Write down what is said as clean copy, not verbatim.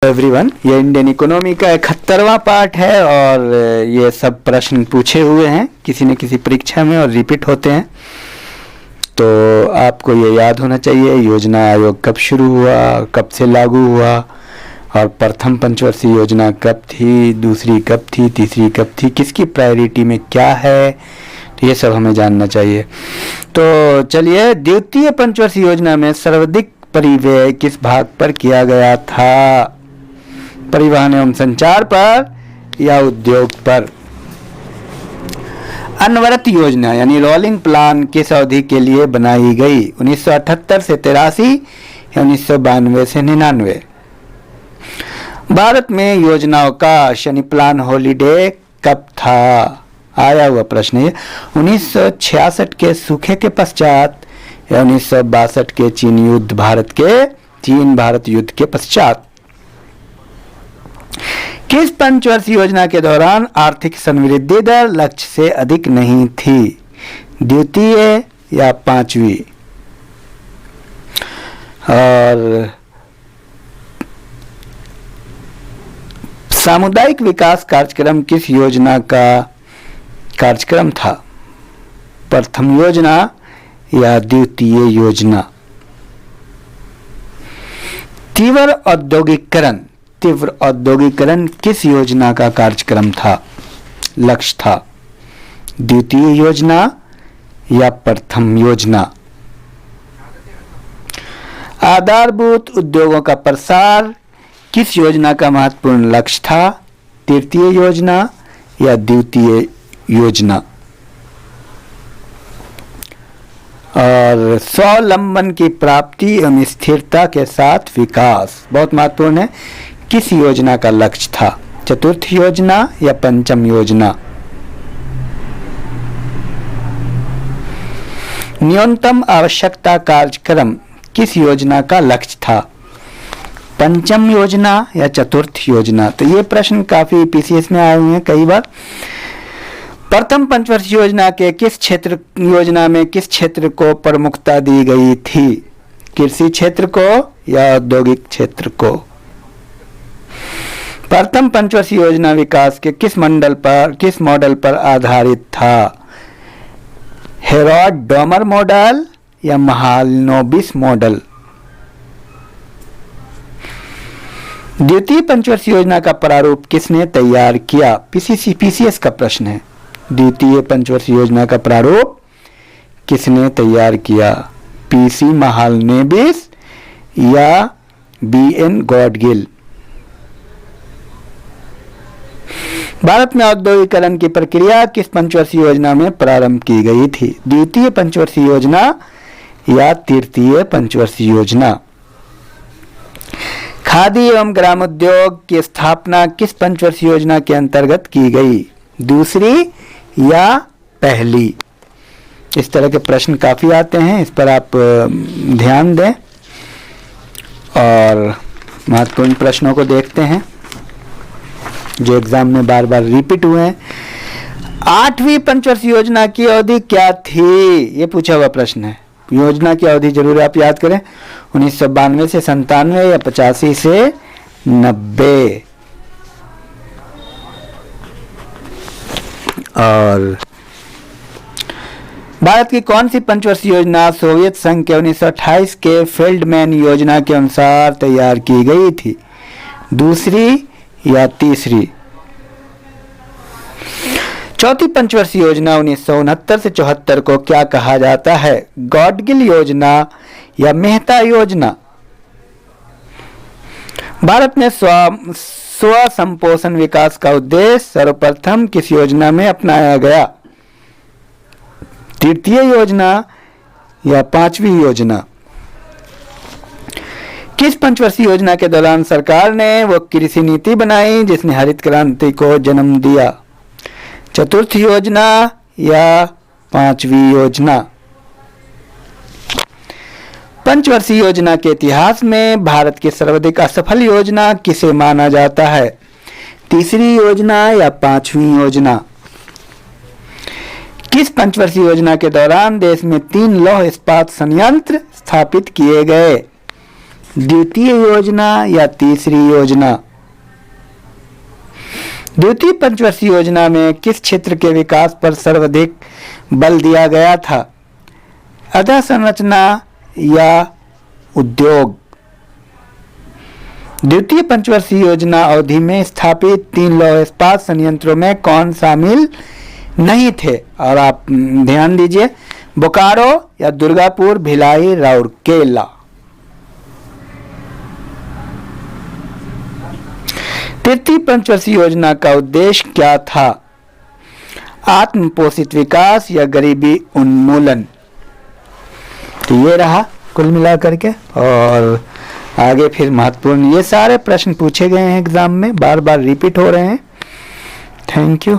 Everyone, ये Indian economy का 71वां part है और ये सब प्रश्न पूछे हुए हैं किसी न किसी परीक्षा में और रिपीट होते हैं। तो आपको ये याद होना चाहिए योजना आयोग कब शुरू हुआ, कब से लागू हुआ और प्रथम पंचवर्षीय योजना कब थी, दूसरी कब थी, तीसरी कब थी, किसकी प्रायोरिटी में क्या है, तो ये सब हमें जानना चाहिए। तो चलिए, द्वितीय पंचवर्षीय योजना में सर्वाधिक परिव्यय किस भाग पर किया गया था? परिवहन एवं संचार पर या उद्योग पर? अनवरत योजना यानी रोलिंग प्लान किस अवधि के लिए बनाई गई? 1978 से 83 या 1992 से 99? भारत में योजनाओं का शनि प्लान हॉलीडे कब था? आया हुआ प्रश्न है। 1966 के सूखे के पश्चात या 1962 के चीन भारत युद्ध के पश्चात? किस पंचवर्षीय योजना के दौरान आर्थिक समृद्धि दर लक्ष्य से अधिक नहीं थी? द्वितीय या पांचवी? और सामुदायिक विकास कार्यक्रम किस योजना का कार्यक्रम था? प्रथम योजना या द्वितीय योजना? तीव्र औद्योगिकरण किस योजना का कार्यक्रम था, लक्ष्य था? द्वितीय योजना या प्रथम योजना? आधारभूत उद्योगों का प्रसार किस योजना का महत्वपूर्ण लक्ष्य था? तृतीय योजना या द्वितीय योजना? और स्वावलंबन की प्राप्ति एवं स्थिरता के साथ विकास बहुत महत्वपूर्ण है, किस योजना का लक्ष्य था? चतुर्थ योजना या पंचम योजना? न्यूनतम आवश्यकता कार्यक्रम किस योजना का लक्ष्य था? पंचम योजना या चतुर्थ योजना? तो ये प्रश्न काफी पीसीएस में आए हुए हैं कई बार। प्रथम पंचवर्षीय योजना के किस क्षेत्र को प्रमुखता दी गई थी? कृषि क्षेत्र को या औद्योगिक क्षेत्र को? प्रथम पंचवर्षीय योजना विकास के किस मॉडल पर आधारित था? हेरोड डोमर मॉडल या महालनोबिस मॉडल? द्वितीय पंचवर्षीय योजना का प्रारूप किसने तैयार किया? पीसीएस का प्रश्न है। द्वितीय पंचवर्षीय योजना का प्रारूप किसने तैयार किया? पीसी महालनोबिस या बीएन गॉडगिल? भारत में औद्योगिकरण की प्रक्रिया किस पंचवर्षीय योजना में प्रारंभ की गई थी? द्वितीय पंचवर्षीय योजना या तृतीय पंचवर्षीय योजना? खादी एवं ग्रामोद्योग की स्थापना किस पंचवर्षीय योजना के अंतर्गत की गई? दूसरी या पहली? इस तरह के प्रश्न काफी आते हैं, इस पर आप ध्यान दें और महत्वपूर्ण प्रश्नों को देखते हैं जो एग्जाम में बार बार रिपीट हुए हैं। 8वीं पंचवर्षीय योजना की अवधि क्या थी? ये पूछा हुआ प्रश्न है। योजना की अवधि जरूर आप याद करें, 1992 से 97 या 85 से 90। और भारत की कौन सी पंचवर्षीय योजना सोवियत संघ के 1928 के फेल्डमैन योजना के अनुसार तैयार की गई थी? दूसरी या तीसरी? चौथी पंचवर्षीय योजना 1969 से 74 को क्या कहा जाता है? गॉडगिल योजना या मेहता योजना? भारत में स्व संपोषण विकास का उद्देश्य सर्वप्रथम किस योजना में अपनाया गया? तृतीय योजना या पांचवी योजना? किस पंचवर्षीय योजना के दौरान सरकार ने वो कृषि नीति बनाई जिसने हरित क्रांति को जन्म दिया? चतुर्थ योजना या पांचवी योजना? पंचवर्षीय योजना के इतिहास में भारत की सर्वाधिक असफल योजना किसे माना जाता है? तीसरी योजना या पांचवी योजना? किस पंचवर्षीय योजना के दौरान देश में 3 लौह इस्पात संयंत्र स्थापित किए गए? द्वितीय योजना या तीसरी योजना? द्वितीय पंचवर्षीय योजना में किस क्षेत्र के विकास पर सर्वाधिक बल दिया गया था? अधोसंरचना या उद्योग? द्वितीय पंचवर्षीय योजना अवधि में स्थापित 3 लौह इस्पात संयंत्रों में कौन शामिल नहीं थे? और आप ध्यान दीजिए, बोकारो या दुर्गापुर, भिलाई, राउरकेला। तृतीय पंचवर्षीय योजना का उद्देश्य क्या था? आत्म पोषित विकास या गरीबी उन्मूलन? तो ये रहा कुल मिलाकर के। और आगे फिर महत्वपूर्ण, ये सारे प्रश्न पूछे गए हैं एग्जाम में, बार बार रिपीट हो रहे हैं। Thank you.